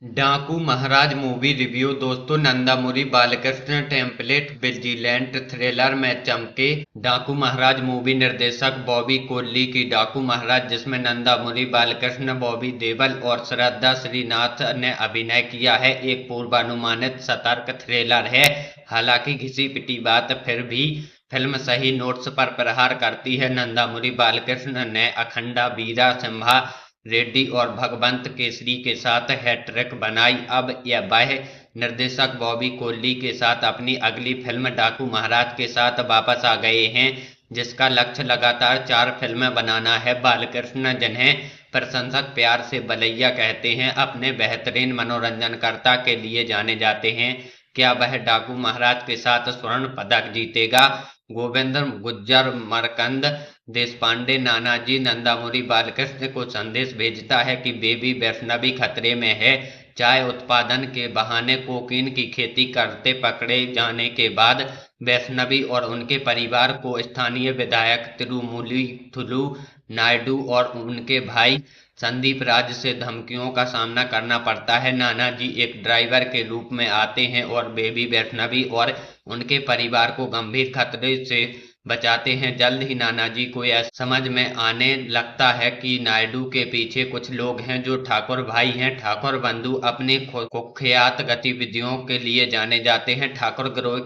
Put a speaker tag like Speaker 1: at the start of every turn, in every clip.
Speaker 1: डाकू महाराज movie review. दोस्तों, Nandamuri Balkrishna template vigilant thriller में चमके डाकू महाराज मूवी। निर्देशक बॉबी कोल्ली की डाकू महाराज, जिसमें नंदामुरी बालकृष्ण, बॉबी देओल और श्रद्धा श्रीनाथ ने अभिनय किया है, एक पूर्वानुमानित सतर्क थ्रिलर है। हालांकि घिसी पिटी बात, फिर भी फिल्म सही नोट्स पर प्रहार करती है। नंदामुरी बालकृष्ण ने अखंडा, वीरा सिम्हा रेड्डी और भगवंत केसरी के साथ हैट्रिक बनाई। अब वह निर्देशक बॉबी कोल्ली के साथ अपनी अगली फिल्म डाकू महाराज के साथ वापस आ गए हैं, जिसका लक्ष्य लगातार 4 फिल्में बनाना है। बालकृष्ण, जिन्हें प्रशंसक प्यार से बलैया कहते हैं, अपने बेहतरीन मनोरंजनकर्ता के लिए जाने जाते हैं। क्या वह डाकू महाराज के साथ स्वर्ण पदक जीतेगा? गोविंद गुज्जर मरकंद देशपांडे नानाजी नंदामुरी बालकृष्ण को संदेश भेजता है कि बेबी वैष्णवी खतरे में है। चाय उत्पादन के बहाने कोकीन की खेती करते पकड़े जाने के बाद वैष्णवी और उनके परिवार को स्थानीय विधायक तिरुमुलुथुलु नायडू और उनके भाई संदीप राज से धमकियों का सामना करना पड़ता है। नानाजी एक ड्राइवर के रूप में आते हैं और बेबी वैष्णवी और उनके परिवार को गंभीर खतरे से बचाते हैं। जल्द ही नानाजी को यह समझ में आने लगता है कि नायडू के पीछे कुछ लोग हैं जो ठाकुर भाई हैं। ठाकुर बंधु अपनी कुख्यात गतिविधियों के लिए जाने जाते हैं। ठाकुर गिरोह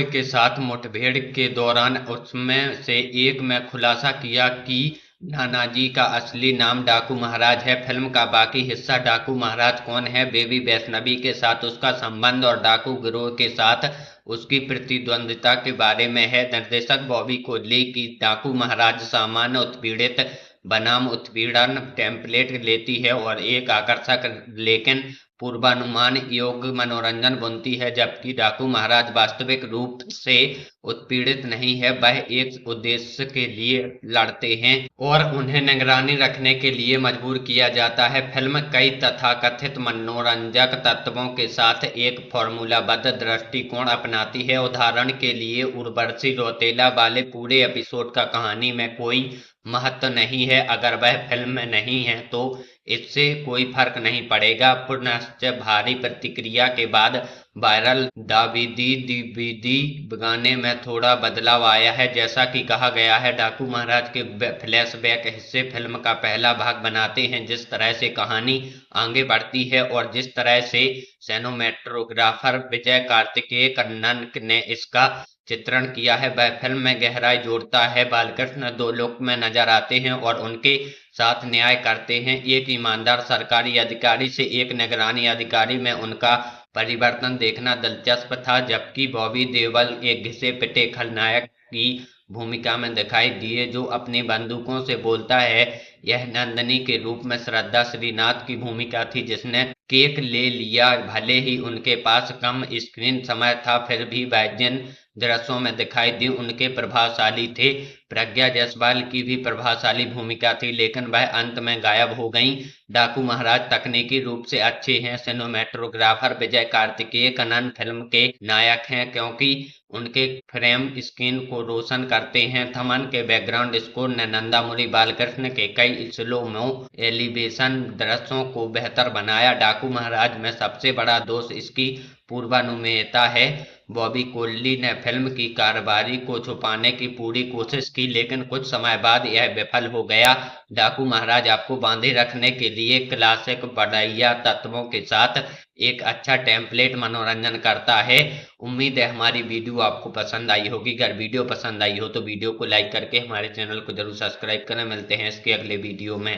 Speaker 1: के साथ मुठभेड़ के दौरान उसमें से एक में खुलासा किया कि नानाजी का असली नाम डाकू महाराज है। फिल्म का बाकी हिस्सा डाकू महाराज कौन है, बेबी वैष्णवी के साथ उसका संबंध और डाकू गिरोह के साथ उसकी प्रतिद्वंदिता के बारे में है। निर्देशक बॉबी कोल्ली की डाकू महाराज सामान्य उत्पीड़ित बनाम उत्पीड़न टेम्पलेट लेती है और एक आकर्षक लेकिन पूर्वानुमान योग्य मनोरंजन बुनती है। जबकि डाकू महाराज वास्तविक रूप से उत्पीड़ित नहीं है, वह एक उद्देश्य के लिए लड़ते हैं और उन्हें निगरानी रखने के लिए मजबूर किया जाता है। फिल्म कई तथाकथित मनोरंजक तत्वों के साथ एक फॉर्मूलाबद्ध दृष्टिकोण अपनाती है। उदाहरण के लिए, उर्वशी रौतेला वाले पूरे एपिसोड का कहानी में कोई महत्व नहीं है। अगर वह फिल्म में नहीं है तो इससे कोई फर्क नहीं पड़ेगा। पुनश्च भारी प्रतिक्रिया के बाद वायरल दाविदी दिविदी गाने में थोड़ा बदलाव आया है। जैसा कि कहा गया है, डाकू महाराज के फ्लैशबैक हिस्से फिल्म का पहला भाग बनाते हैं। जिस तरह से कहानी आगे बढ़ती है और जिस तरह से सिनेमेटोग्राफर विजय कार्तिकेय कन्नन ने इसका चित्रण किया है, वह फिल्म में गहराई जोड़ता है। बालकृष्ण 2 लुक में नजर आते हैं और उनके साथ न्याय करते हैं, एक ईमानदार सरकारी अधिकारी से एक निगरानी अधिकारी में उनका परिवर्तन देखना दिलचस्प था। जबकि बॉबी देओल एक घिसे पिटे खलनायक की भूमिका में दिखाई दिए जो अपनी बंदूकों से बोलता है। यह नंदनी के रूप में श्रद्धा श्रीनाथ की भूमिका थी, जिसने केक ले लिया। भले ही उनके पास कम स्क्रीन समय था, फिर भी वह जिन दृश्यों में दिखाई दी उनके प्रभावशाली थे। प्रज्ञा जायसवाल की भी प्रभावशाली भूमिका थी, लेकिन वह अंत में गायब हो गईं। डाकू महाराज तकनीकी रूप से अच्छे हैं। सिनेमेटोग्राफर विजय कार्तिकेय कनन फिल्म के नायक हैं, क्योंकि उनके फ्रेम स्क्रीन को रोशन करते हैं। थमन के बैकग्राउंड स्कोर ने नंदामुरी बालकृष्ण के कई स्लो मो एलिवेशन दृश्यों को बेहतर बनाया। डाकू महाराज में सबसे बड़ा दोष इसकी पूर्वानुमेयता है। बॉबी कोल्ली ने फिल्म की कारोबारी को छुपाने की पूरी कोशिश की, लेकिन कुछ समय बाद यह विफल हो गया। डाकू महाराज आपको बांधे रखने के लिए क्लासिक बढ़िया तत्वों के साथ एक अच्छा टेम्पलेट मनोरंजन करता है। उम्मीद है हमारी वीडियो आपको पसंद आई होगी। अगर वीडियो पसंद आई हो तो वीडियो को लाइक करके हमारे चैनल को जरूर सब्सक्राइब करें। मिलते हैं इसके अगले वीडियो में।